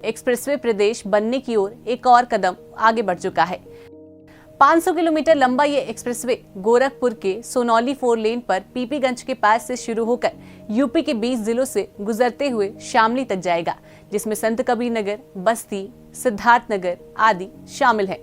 Expressway प्रदेश बनने की ओर एक और कदम आगे बढ़ चुका है। 500 किलोमीटर लंबा ये एक्सप्रेसवे गोरखपुर के सोनौली 4 लेन पर पीपीगंज के पास से शुरू होकर यूपी के 20 जिलों से गुजरते हुए शामली तक जाएगा, जिसमें संत कबीर नगर, बस्ती, सिद्धार्थ नगर आदि शामिल है।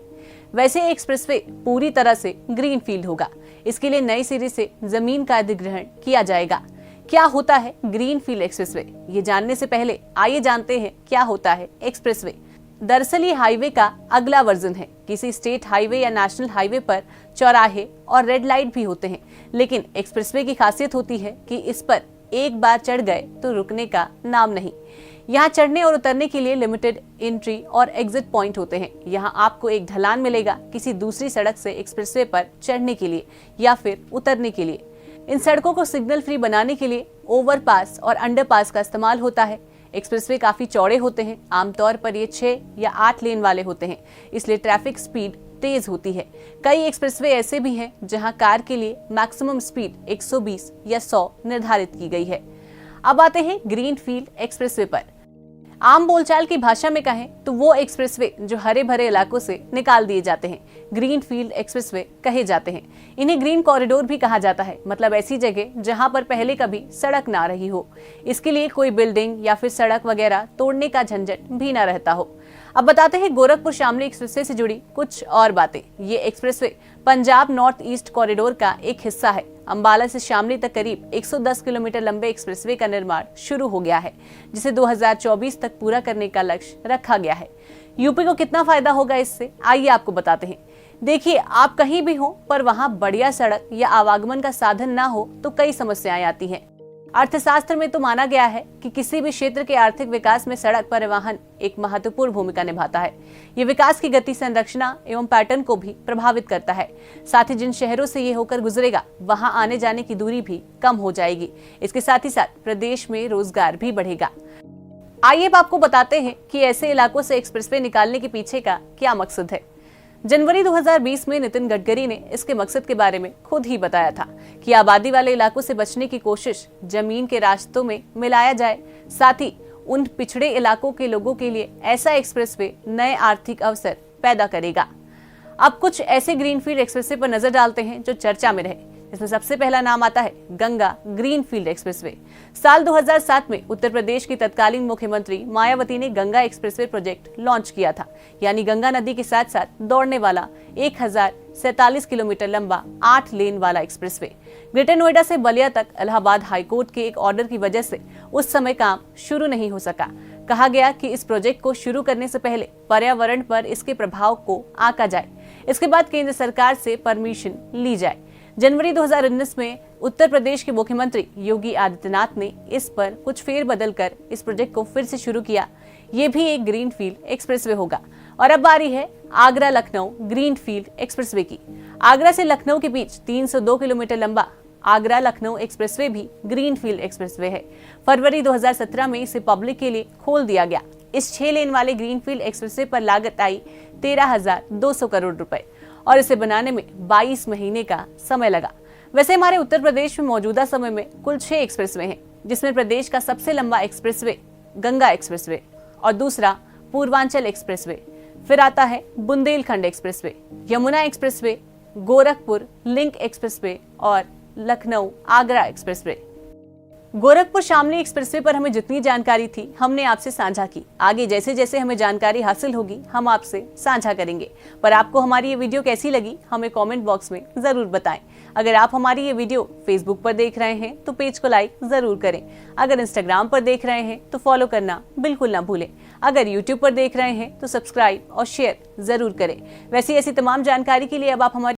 वैसे ये एक्सप्रेसवे पूरी तरह से ग्रीन फील्ड होगा। इसके लिए नए सिरे से जमीन का अधिग्रहण किया जाएगा। क्या होता है ग्रीन फील्ड एक्सप्रेसवे, ये जानने से पहले आइए जानते हैं क्या होता है एक्सप्रेसवे। दरअसल ये हाईवे का अगला वर्जन है। किसी स्टेट हाईवे या नेशनल हाईवे पर चौराहे और रेड लाइट भी होते हैं, लेकिन एक्सप्रेसवे की खासियत होती है कि इस पर एक बार चढ़ गए तो रुकने का नाम नहीं। यहाँ चढ़ने और उतरने के लिए लिमिटेड एंट्री और एग्जिट पॉइंट होते हैं। यहाँ आपको एक ढलान मिलेगा किसी दूसरी सड़क से एक्सप्रेसवे पर चढ़ने के लिए या फिर उतरने के लिए। इन सड़कों को सिग्नल फ्री बनाने के लिए ओवरपास और अंडरपास का इस्तेमाल होता है। एक्सप्रेसवे काफी चौड़े होते हैं। आमतौर पर ये 6 या 8 लेन वाले होते हैं, इसलिए ट्रैफिक स्पीड तेज होती है। कई एक्सप्रेसवे ऐसे भी हैं जहां कार के लिए मैक्सिमम स्पीड 120 या 100 निर्धारित की गई है। अब आते हैं ग्रीन फील्ड एक्सप्रेसवे पर। आम बोलचाल की भाषा में कहें तो वो एक्सप्रेसवे जो हरे भरे इलाकों से निकाल दिए जाते हैं ग्रीन फील्ड एक्सप्रेसवे कहे जाते हैं। इन्हें ग्रीन कॉरिडोर भी कहा जाता है, मतलब ऐसी जगह जहां पर पहले कभी सड़क ना रही हो। इसके लिए कोई बिल्डिंग या फिर सड़क वगैरह तोड़ने का झंझट भी ना रहता हो। अब बताते हैं गोरखपुर शामली एक्सप्रेसवे से जुड़ी कुछ और बातें। ये expressway Punjab north east corridor का एक हिस्सा है। अंबाला से शामली तक करीब 110 किलोमीटर लंबे एक्सप्रेसवे का निर्माण शुरू हो गया है, जिसे 2024 तक पूरा करने का लक्ष्य रखा गया है। यूपी को कितना फायदा होगा इससे, आइए आपको बताते हैं। देखिए, आप कहीं भी हो पर वहां बढ़िया सड़क या आवागमन का साधन ना हो तो कई समस्याएं आती हैं। अर्थशास्त्र में तो माना गया है कि किसी भी क्षेत्र के आर्थिक विकास में सड़क परिवहन एक महत्वपूर्ण भूमिका निभाता है। ये विकास की गति, संरचना एवं पैटर्न को भी प्रभावित करता है। साथ ही जिन शहरों से ये होकर गुजरेगा वहां आने जाने की दूरी भी कम हो जाएगी। इसके साथ ही साथ प्रदेश में रोजगार भी बढ़ेगा। आइए अब आपको बताते हैं कि ऐसे इलाकों से एक्सप्रेसवे निकालने के पीछे का क्या मकसद है। जनवरी 2020 में नितिन गडकरी ने इसके मकसद के बारे में खुद ही बताया था कि आबादी वाले इलाकों से बचने की कोशिश जमीन के रास्तों में मिलाया जाए। साथ ही उन पिछड़े इलाकों के लोगों के लिए ऐसा एक्सप्रेसवे नए आर्थिक अवसर पैदा करेगा। अब कुछ ऐसे ग्रीनफील्ड एक्सप्रेसवे पर नजर डालते हैं जो चर्चा में रहे। इसमें सबसे पहला नाम आता है गंगा ग्रीनफील्ड एक्सप्रेसवे। साल 2007 में उत्तर प्रदेश की तत्कालीन मुख्यमंत्री मायावती ने गंगा एक्सप्रेसवे प्रोजेक्ट लॉन्च किया था, यानी गंगा नदी के साथ साथ दौड़ने वाला 1047 किलोमीटर लंबा 8 लेन वाला एक्सप्रेसवे। ग्रेटर नोएडा से बलिया तक इलाहाबाद हाईकोर्ट के एक ऑर्डर की वजह से उस समय काम शुरू नहीं हो सका। कहा गया कि इस प्रोजेक्ट को शुरू करने से पहले पर्यावरण पर इसके प्रभाव को आंका जाए, इसके बाद केंद्र सरकार से परमिशन ली जाए। जनवरी 2019 में उत्तर प्रदेश के मुख्यमंत्री योगी आदित्यनाथ ने इस पर कुछ फेरबदल कर इस प्रोजेक्ट को फिर से शुरू किया। ये भी एक ग्रीनफील्ड एक्सप्रेसवे होगा। और अब बारी है आगरा लखनऊ ग्रीनफील्ड एक्सप्रेसवे की। आगरा से लखनऊ के बीच 302 किलोमीटर लंबा आगरा लखनऊ एक्सप्रेसवे भी ग्रीनफील्ड एक्सप्रेसवे है। फरवरी 2017 में इसे पब्लिक के लिए खोल दिया गया। इस 6 लेन वाले ग्रीनफील्ड एक्सप्रेसवे पर लागत आई 13,200 करोड़ रुपए और इसे बनाने में 22 महीने का समय लगा। वैसे हमारे उत्तर प्रदेश में मौजूदा समय में कुल 6 एक्सप्रेसवे हैं, जिसमें प्रदेश का सबसे लंबा एक्सप्रेसवे गंगा एक्सप्रेसवे और दूसरा पूर्वांचल एक्सप्रेसवे, फिर आता है Bundelkhand expressway, Yamuna expressway, Gorakhpur link expressway और लखनऊ आगरा एक्सप्रेसवे। गोरखपुर शामली एक्सप्रेसवे पर हमें जितनी जानकारी थी हमने आपसे साझा की। आगे जैसे जैसे हमें जानकारी हासिल होगी हम आपसे साझा करेंगे। पर आपको हमारी ये वीडियो कैसी लगी हमें कमेंट बॉक्स में जरूर बताएं। अगर आप हमारी ये वीडियो फेसबुक पर देख रहे हैं तो पेज को लाइक जरूर करें। अगर इंस्टाग्राम पर देख रहे हैं तो फॉलो करना बिल्कुल ना भूलें। अगर यूट्यूब पर देख रहे हैं तो सब्सक्राइब और शेयर जरूर करें। वैसी ऐसी तमाम जानकारी के लिए अब आप हमारी